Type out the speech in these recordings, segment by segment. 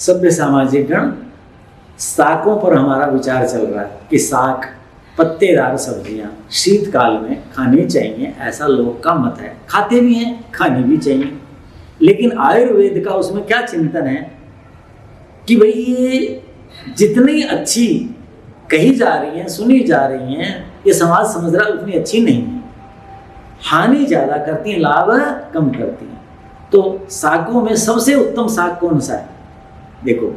सभ्य सामाजिक गण, साकों पर हमारा विचार चल रहा है कि साग, पत्तेदार सब्जियां शीतकाल में खानी चाहिए, ऐसा लोग का मत है। खाते भी हैं, खानी भी चाहिए। लेकिन आयुर्वेद का उसमें क्या चिंतन है कि भाई ये जितनी अच्छी कही जा रही हैं, सुनी जा रही हैं, ये समाज समझ रहा है उतनी अच्छी नहीं है, हानि ज़्यादा करती हैं, लाभ कम करती हैं। तो सागों में सबसे उत्तम साग कौन सा है? देखो,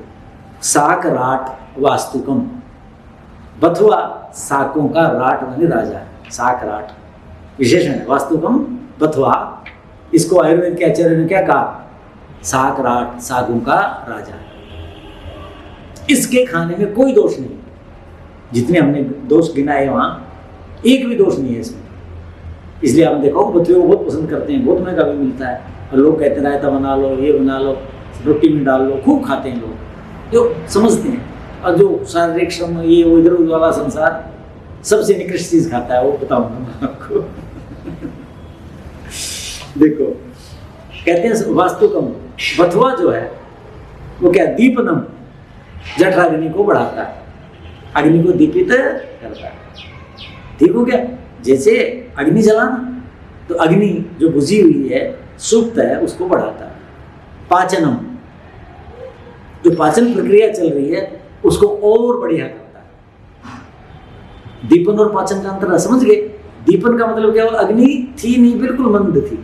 साक राट वास्तुकम, बथुआ साकों का राट वाली राजा है। साक राट विशेषण है, वास्तुकम बथुआ। इसको आयुर्वेद के आचार्य ने क्या कहा? साक राट सागों का राजा है। इसके खाने में कोई दोष नहीं, जितने हमने दोष गिनाए वहां एक भी दोष नहीं है इसमें। इसलिए आपने देखो बथुए को बहुत पसंद करते हैं, बहुत महंगा भी मिलता है, और लोग कहते हैं रायता बना लो, ये बना लो, रोटी में डाल लो, खूब खाते हैं लोग जो समझते हैं। और जो शारीरिक श्रम ये वो इधर उधर वाला संसार सबसे निकृष्ट चीज खाता है, वो बताऊंगा मैं आपको। देखो, कहते हैं वास्तुकम, बथुआ जो है वो क्या, दीपनम, जठराग्नि को बढ़ाता है, अग्नि को दीपित करता है। ठीक हो गया? जैसे अग्नि जलाना, तो अग्नि जो बुझी हुई है, सुप्त है, उसको बढ़ाता है। पाचनम, जो पाचन प्रक्रिया चल रही है उसको और बढ़िया करता है। दीपन और पाचन का अंतर समझ गए? दीपन का मतलब क्या हुआ? अग्नि थी नहीं, बिल्कुल मंद थी,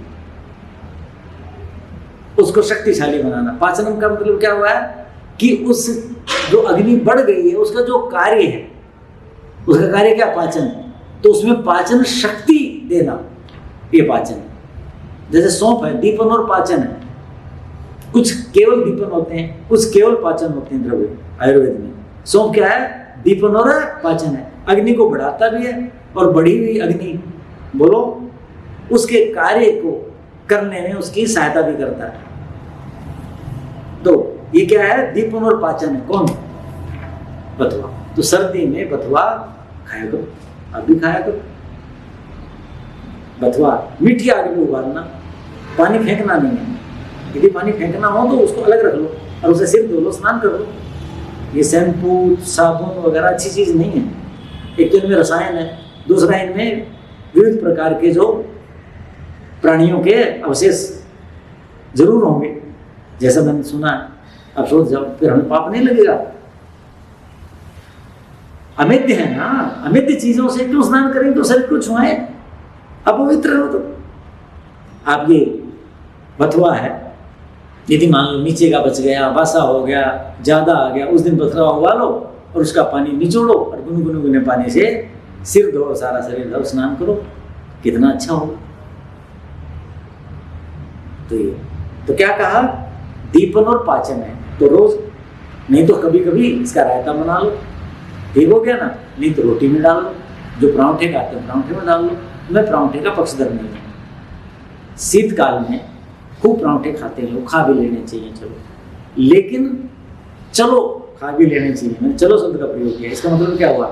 उसको शक्तिशाली बनाना। पाचनम का मतलब क्या हुआ है कि उस जो अग्नि बढ़ गई है उसका जो कार्य है, उसका कार्य क्या? पाचन। तो उसमें पाचन शक्ति देना, ये पाचन है। जैसे सौंफ है, दीपन और पाचन है। कुछ केवल दीपन होते हैं, कुछ केवल पाचन होते हैं द्रव्य आयुर्वेद में। सौंफ क्या है? दीपन और पाचन है। अग्नि को बढ़ाता भी है, और बढ़ी हुई अग्नि बोलो उसके कार्य को करने में उसकी सहायता भी करता है। तो ये क्या है? दीपन और पाचन है। कौन? बथुआ। तो सर्दी में बथुआ खाया करो, अब भी खाया करो। बथुआ मीठी आग में उबालना, पानी फेंकना नहीं है। यदि पानी फेंकना हो तो उसको अलग रख लो और उसे सिर धो लो, स्नान कर लो। ये शैम्पू साबुन वगैरह अच्छी चीज नहीं है। एक तो इनमें रसायन है, दूसरा इनमें विविध प्रकार के जो प्राणियों के अवशेष जरूर होंगे, जैसा मैंने सुना है। अब सोच जाओ, फिर हमें पाप नहीं लगेगा? अमेध्य है ना, अमेध्य चीजों से क्यों स्नान करें? तो शरीर को छुआए, अपवित्र हो। तो आप ये बथुआ है, यदि मान लो नीचे का बच गया, बासा हो गया, ज्यादा आ गया, उस दिन बथुआ उबालो और उसका पानी निचोड़ो और गुनगुने पानी से सिर धो, सारा शरीर धो, स्नान करो, कितना अच्छा होगा। तो ये तो क्या कहा? दीपन और पाचन है। तो रोज नहीं तो कभी कभी इसका रायता बना लो, ठीक हो गया ना? नहीं तो रोटी में डाल लो, जो परांठे खाते हैं परांठे में डाल लो। मैं परांठे का पक्षधर नहीं है। शीतकाल में खूब परांठे खाते हैं लोग, खा भी लेने चाहिए, चलो, लेकिन चलो खा भी लेने चाहिए। मैंने चलो शब्द का प्रयोग किया, इसका मतलब क्या हुआ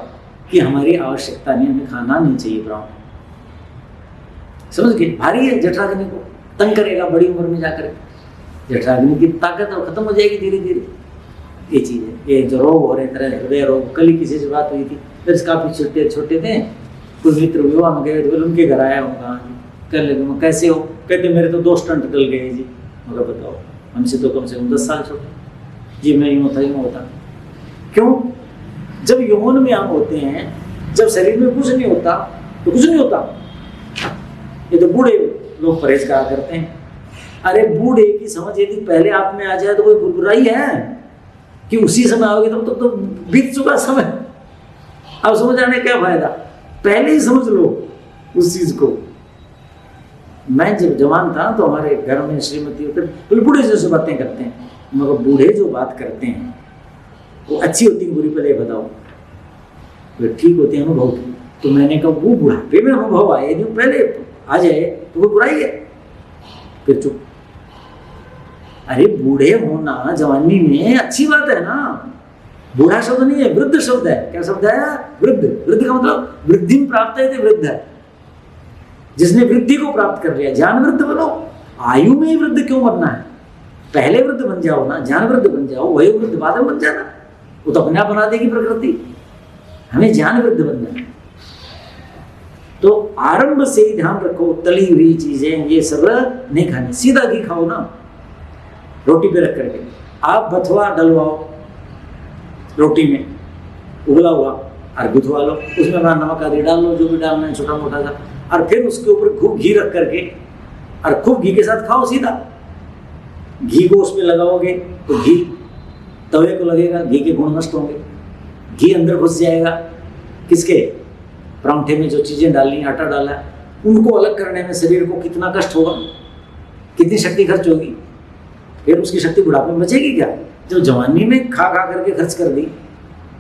कि हमारी आवश्यकता नहीं, हमें खाना नहीं चाहिए परांठे। समझ गए? भारी है, जठराग्नि को तंग करेगा बड़ी उम्र में जाकर। जठराग्नि की ताकत खत्म हो जाएगी धीरे धीरे। ये चीज है। ये जो रोग हो रहे तरह हृदय रोग, कल ही किसी से बात हुई थी, फिर काफी छोटे छोटे थे, कुछ मित्र विवाह में गए, उनके घर आया हूँ, कर लगे, कैसे हो? कहते मेरे तो 2 स्टंट डल गए जी। मगर बताओ, हमसे तो कम से कम 10 साल छोटे जी। मैं यूँ होता। क्यों? जब यौवन में अंग होते हैं, जब शरीर में कुछ नहीं होता तो कुछ नहीं होता। ये तो बूढ़े लोग परहेज करा करते हैं। अरे बूढ़े की समझ यदि पहले आप में आ जाए तो कोई बुराई है कि उसी समय आओगे? तो बीत चुका समय, अब समझ आने क्या फायदा? पहले ही समझ लो उस चीज को। मैं जब जवान था तो हमारे घर में श्रीमती होकर बूढ़े जैसे बातें करते हैं, मगर बूढ़े जो बात करते हैं वो अच्छी होती है बुरी? पहले बताओ। तो ठीक होते हैं अनुभव की। तो मैंने कहा वो बुढ़ापे में अनुभव आए, यदि पहले आ जाए तो वो बुराई है? फिर चुप। अरे बूढ़े होना जवानी में अच्छी बात है ना। बूढ़ा शब्द नहीं है, वृद्ध शब्द है। क्या शब्द है? वृद्ध। वृद्ध का मतलब वृद्धि में प्राप्त है, वृद्ध है जिसने वृद्धि को प्राप्त कर लिया। ज्ञान वृद्ध बनो, आयु में ही वृद्ध क्यों बनना है? पहले वृद्ध बन जाओ ना, ज्ञान वृद्ध बन जाओ, वही वृद्ध बाद में बन जाना, वो तो अपने आप बना देगी प्रकृति। हमें ज्ञान वृद्ध बनना है। तो आरंभ से ही ध्यान रखो, तली हुई चीजें ये सब नहीं खानी, सीधा घी खाओ ना रोटी पे रख करके। आप बथुआ डलवाओ रोटी में, उबला हुआ, और गुथवा लो, उसमें नमक आदि डाल लो, जो भी डालना है छोटा मोटा सा, और फिर उसके ऊपर खूब घी रख करके, और खूब घी के साथ खाओ सीधा। घी को उसमें लगाओगे तो घी तवे को लगेगा, घी के गुण नष्ट होंगे, घी अंदर घुस जाएगा। किसके? परांठे में जो चीजें डाली, आटा डाला, उनको अलग करने में शरीर को कितना कष्ट होगा, कितनी शक्ति खर्च होगी। फिर उसकी शक्ति बुढ़ापे में बचेगी क्या? जो जवानी में खा खा करके खर्च कर दी,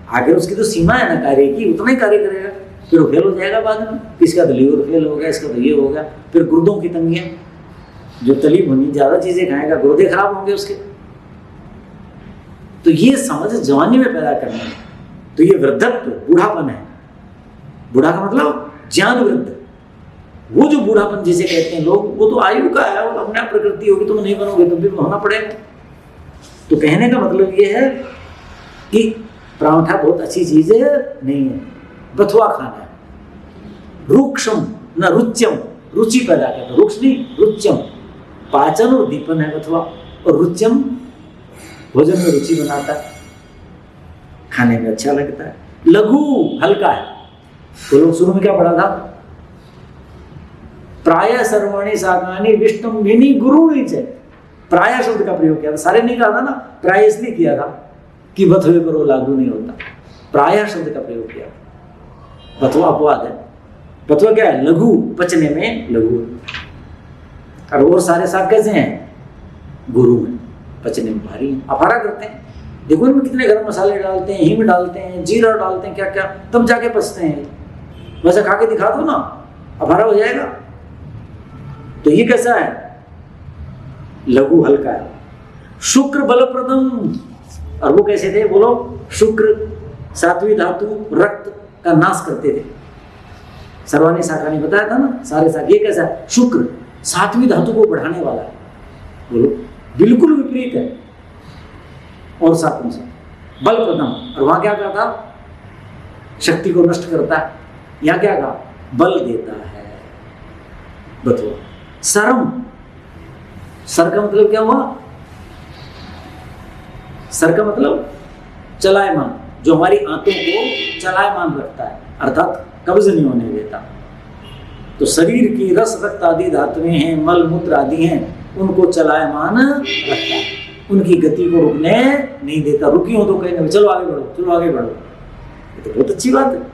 आगे उसकी तो सीमा है ना कार्य की, उतना ही कार्य करेगा, फिर वो फेल हो जाएगा बाद में। किसका तो लीवर फेल हो गया, इसका तो ये हो गया, फिर गुर्दों की तंगियां, जो तली भुनी ज्यादा चीजें खाएगा गुर्दे खराब होंगे उसके। तो ये समझ जवानी में पैदा करना है। तो ये वृद्धत्व बूढ़ापन है। बूढ़ा का मतलब ज्ञान वृद्ध। वो जो बूढ़ापन जिसे कहते हैं लोग, वो तो आयु का है, वो तो अपने आप प्रकृति होगी, तुम नहीं बनोगे तुम भी होना पड़ेगा। तो कहने का मतलब ये है कि परांठा बहुत अच्छी चीज है नहीं है, बथुआ खाना है। रुक्षम न रुच्यम, रुचि पैदा करता, रुक्ष नहीं रुच्यम, पाचन और दीपन है बथुआ, और रुच्यम भोजन में रुचि बनाता है, खाने में अच्छा लगता है। लघु हल्का है। तो लोग शुरू में क्या पढ़ा था? प्राय सर्वाणी साकानी विष्णु विनी गुरु नीचे, प्राय शब्द का प्रयोग किया था। सारे नहीं कहा था ना, प्राय इसलिए किया था कि बथुए पर वो लागू नहीं होता, प्राय शब्द का प्रयोग किया। बथुआ अपवाद है। बथुआ क्या है? लघु, पचने में लघु। और सारे साग कैसे हैं? गुरु में, पचने में भारी हैं, अफारा करते हैं। देखो इनमें कितने गरम मसाले डालते हैं, हींग डालते हैं, जीरा डालते हैं, क्या क्या, तब जाके पचते हैं। वैसे खा के दिखा दो ना, अफारा हो जाएगा। तो ये कैसा है? लघु हल्का है। शुक्र बलप्रदम, और वो कैसे थे बोलो? शुक्र सात्विक धातु रक्त का नाश करते थे। सर्वानी शाखा ने बताया था ना, सारे शाखा। ये कैसा है? शुक्र सात्विक धातु को बढ़ाने वाला है। बोलो, बिल्कुल विपरीत है। और सातवें से बलप्रदम, और वहां क्या कहा था? शक्ति को नष्ट करता है। यहां क्या कहा? बल देता है बथुआ। सरम, सर का मतलब क्या हुआ? सर का मतलब चलायमान, जो हमारी आंतों को चलायमान रखता है, अर्थात कब्ज नहीं होने देता। तो शरीर की रस रक्त आदि धातुएं हैं, मल मूत्र आदि हैं, उनको चलायमान रखता है, उनकी गति को रुकने नहीं देता। रुकी हो तो कहेंगे चलो आगे बढ़ो, चलो आगे बढ़ो। ये तो बहुत अच्छी बात है।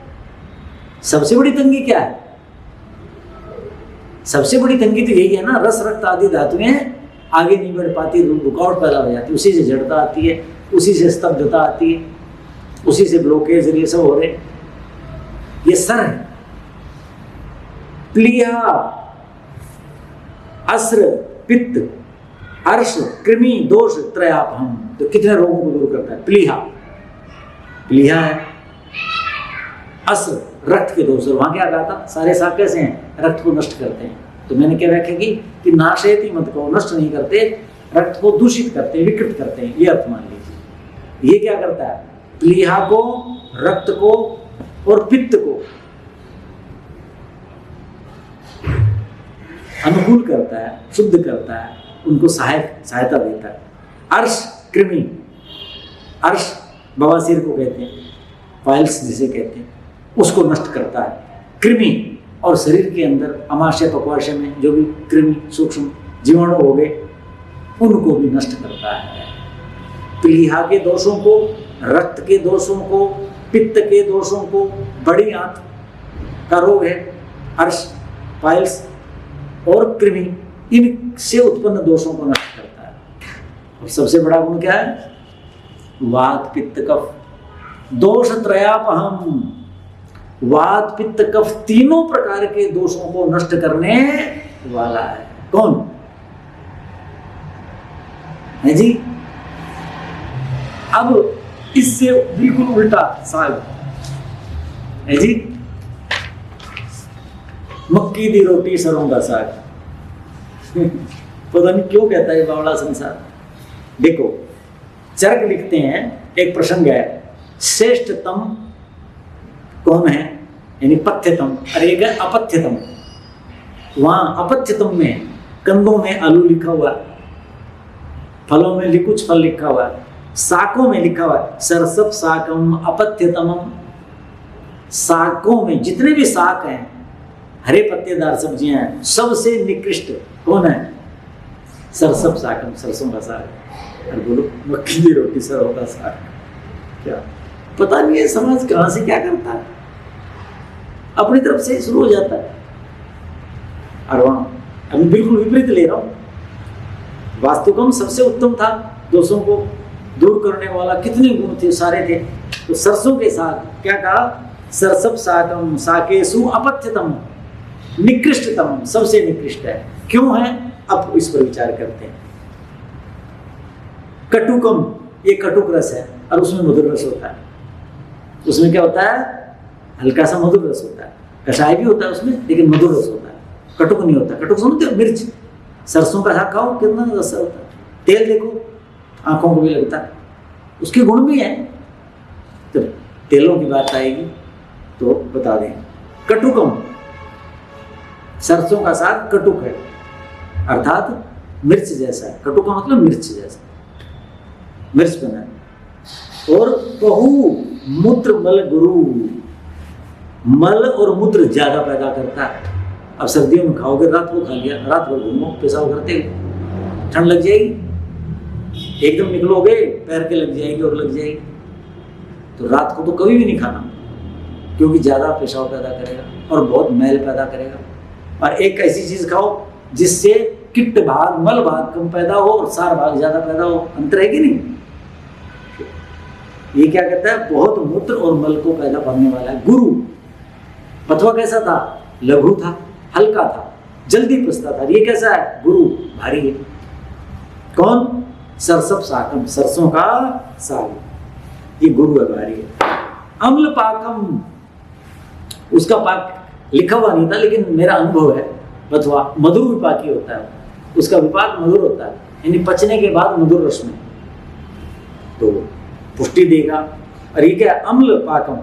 सबसे बड़ी तंगी क्या है? सबसे बड़ी तंगी तो यही है ना, रस रक्त आदि धातुएं आगे नहीं बढ़ पाती, रुकावट पैदा हो जाती है, उसी से जड़ता आती है, उसी से स्तब्धता आती है, उसी से ब्लॉकेज, ये सब हो रहे। ये सर है। प्लीहा, अस्र, पित्त, अर्श, कृमि, दोष, त्रयापहम। तो कितने रोगों को दूर करता है? प्लीहा, प्लीहा है। अस्र, रक्त के दोष। वहां क्या कहा था? सारे शाक कैसे हैं? रक्त को नष्ट करते हैं। तो मैंने क्या व्याख्या की कि नाशयति मत को, नष्ट नहीं करते, रक्त को दूषित करते हैं, विकृत करते हैं, ये अर्थ मान लीजिए। ये क्या करता है? प्लीहा को, रक्त को और पित्त को अनुकूल करता है, शुद्ध करता है, उनको सहायता देता है। अर्श, कृमि, अर्श बवासीर को कहते हैं, फाइल्स जिसे कहते हैं, उसको नष्ट करता है। कृमि, और शरीर के अंदर अमाशय पक्वाशय में जो भी कृमि सूक्ष्म जीवाणु हो गए, उनको भी नष्ट करता है। प्लीहा के दोषों को, रक्त के दोषों को, पित्त के दोषों को, बड़ी आंत का रोग है अर्श, फाइल्स और कृमि, इनसे उत्पन्न दोषों को नष्ट करता है। और सबसे बड़ा गुण क्या है? वात पित्त कफ, दोष त्रयापहम। वात पित्त कफ तीनों प्रकार के दोषों को नष्ट करने वाला है। कौन है जी? अब इससे बिल्कुल उल्टा साग है जी, मक्की दी रोटी सरों का साग। पता नहीं क्यों कहता है बावड़ा संसार। देखो चरक लिखते हैं, एक प्रसंग है, श्रेष्ठतम कौन है, यानी पथ्यतम, और एक है अपथ्यतम। वहां अपथ्यतम में कंदों में आलू लिखा हुआ, फलों में कुछ फल लिखा हुआ, साकों में लिखा हुआ सरसप साकम अपथ्यतमम। साकों में जितने भी साक हैं, हरे पत्तेदार सब्जियां हैं, सबसे निकृष्ट कौन है, सरसप साकम, सरसों का साग। और बोलो मक्की की रोटी सरसों का साग, क्या पता नहीं है समाज कहां से क्या करता है, अपनी तरफ से शुरू हो जाता है। और वहां अभी बिल्कुल विपरीत ले रहा हूं। वास्तुकम सबसे उत्तम था, दोषों को दूर करने वाला, कितने गुण थे, सारे थे। तो सरसों के साग क्या कहा, सरसप साकम साकेसु अपथ्यतम, निकृष्टतम, सबसे निकृष्ट है। क्यों है, अब इस पर विचार करते हैं। कटुकम, ये कटुक रस है और उसमें मधुर रस होता है। उसमें क्या होता है, हल्का सा मधुर रस होता है। कषाय भी होता है उसमें, लेकिन मधुर रस होता है, कटुक नहीं होता। कटुक समझते हो, मिर्च। सरसों का साग खाओ, कितना रस होता है। तेल देखो, आंखों को भी लगता है, उसके गुण भी हैं। तो तेलों की बात आएगी तो बता दें। कटुकम, सरसों का साग कटुक है, अर्थात मिर्च जैसा है। कटुक का मतलब मिर्च जैसा, मिर्च बना है। और बहु मूत्र मल गुरु, मल और मूत्र ज्यादा पैदा करता है। अब सर्दियों में खाओगे, रात को खा लिया, रात भर घूमो, पेशाब करते, ठंड लग जाएगी, एकदम निकलोगे पैर के लग जाएगी और लग जाएगी। तो रात को तो कभी भी नहीं खाना, क्योंकि ज्यादा पेशाब पैदा करेगा और बहुत मैल पैदा करेगा। और एक ऐसी चीज खाओ जिससे किट भाग, मल भाग कम पैदा हो और सार भाग ज्यादा पैदा हो, अंतर है कि नहीं। ये क्या कहता है, बहुत मूत्र और मल को पैदा करने वाला है। गुरु, पथवा कैसा था, लघु था, हल्का था, जल्दी पचता था। ये कैसा है, गुरु, भारी है। कौन, सरसप साकम, सरसों का साग, ये गुरु है, भारी है। अम्ल पाकम, उसका पाक लिखा हुआ नहीं था, लेकिन मेरा अनुभव है, पथवा मधुर विपाकी होता है, उसका विपाक मधुर होता है, यानी पचने के बाद मधुर रस में तो पुष्टि देगा। और ये क्या, अम्ल पाकम,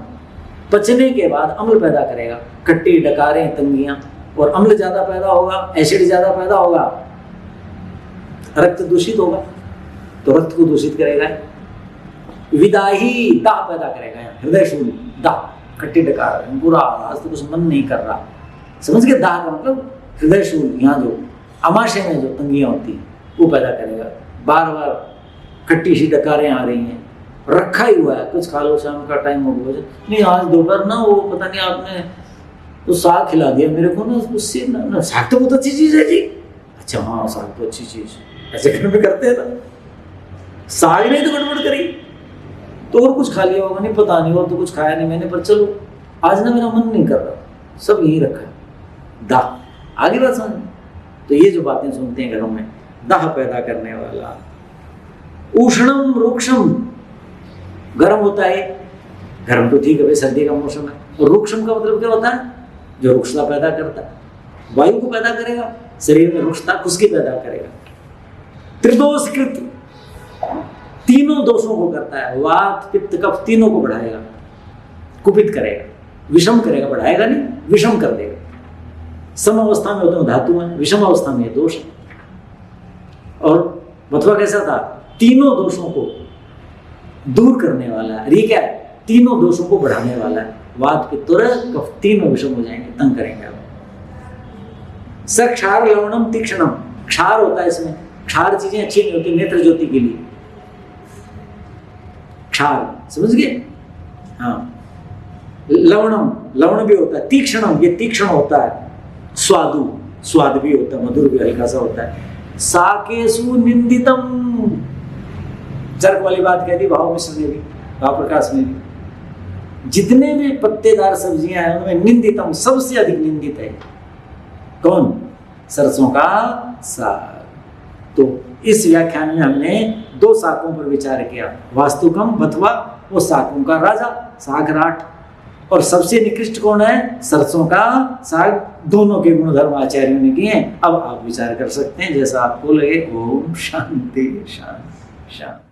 पचने के बाद अम्ल पैदा करेगा, खट्टी डकारें तंगियां, और अम्ल ज्यादा पैदा होगा, एसिड ज्यादा पैदा होगा, रक्त दूषित होगा, तो रक्त को दूषित करेगा। विदाही, दाह पैदा करेगा, हृदय शून्य, दाह, खट्टी डकार, बुरा, आज तो कुछ मन नहीं कर रहा, समझ के, दाह का मतलब हृदय शून्य। यहाँ जो आमाशय में जो तंगियां होती हैं वो पैदा करेगा। बार बार खट्टी सी डकारें आ रही हैं, रखा ही हुआ है, कुछ खा लो, शाम का टाइम हो गया, नहीं आज दोपहर ना वो पता नहीं आपने तो साग खिला दिया मेरे को ना, उससे ना साग तो बहुत अच्छी चीज है जी। अच्छा हाँ, साग तो अच्छी चीज, ऐसे घर में करते हैं ना, साग नहीं तो गड़बड़ करी, तो और कुछ खा लिया होगा, नहीं पता नहीं, और तो कुछ खाया नहीं मैंने, पर चलो आज ना मेरा मन नहीं कर रहा, सब यही रखा है, दाह। आगे बात समझ। तो ये जो बातें सुनते हैं घरों में, दाह पैदा करने वाला। उष्णम रुक्षम, गर्म होता है, गर्म तो ठीक है भाई, सर्दी का मौसम है। और रुक्षम का मतलब क्या होता है, जो रुक्षता पैदा करता है, वायु को पैदा करेगा, शरीर में रुक्षता खुश्की पैदा करेगा। त्रिदोषकृत, तीनों दोषों को करता है, वात पित्त कफ तीनों को बढ़ाएगा, कुपित करेगा, विषम करेगा, बढ़ाएगा नहीं, विषम कर देगा। सम अवस्था में होते हैं धातु हैं, विषम अवस्था में दोष है। और बथुआ कैसा था, तीनों दोषों को दूर करने वाला है। ये क्या है, तीनों दोषों को बढ़ाने वाला है। वात पित्त और कफ तीनों विषम हो जाएंगे, तंग करेंगे आप। क्षार लवणम तीक्ष्णम, क्षार होता है इसमें, क्षार चीजें अच्छी नहीं होती नेत्र ज्योति के लिए, क्षार समझ गए। हाँ, लवणम, लवण भी होता है, तीक्ष्णम, ये तीक्ष्ण होता है, स्वादु, स्वाद भी होता है, मधुर भी हल्का सा होता है। साकेसु निंदितम, जर्क वाली बात कह दी भाव मिश्र ने भी, भाव प्रकाश में भी। जितने भी पत्तेदार सब्जियां हैं उनमें निंदितम, सबसे अधिक निंदित है कौन, सरसों का साग। तो इस व्याख्यान में हमने दो सागों पर विचार किया, वास्तुकम बथुआ, वो सागों का राजा सागराट, और सबसे निकृष्ट कौन है, सरसों का साग। दोनों के गुणधर्म आचार्यों ने किए। अब आप विचार कर सकते हैं जैसा आपको लगे। ओम शांति शांति। शांति।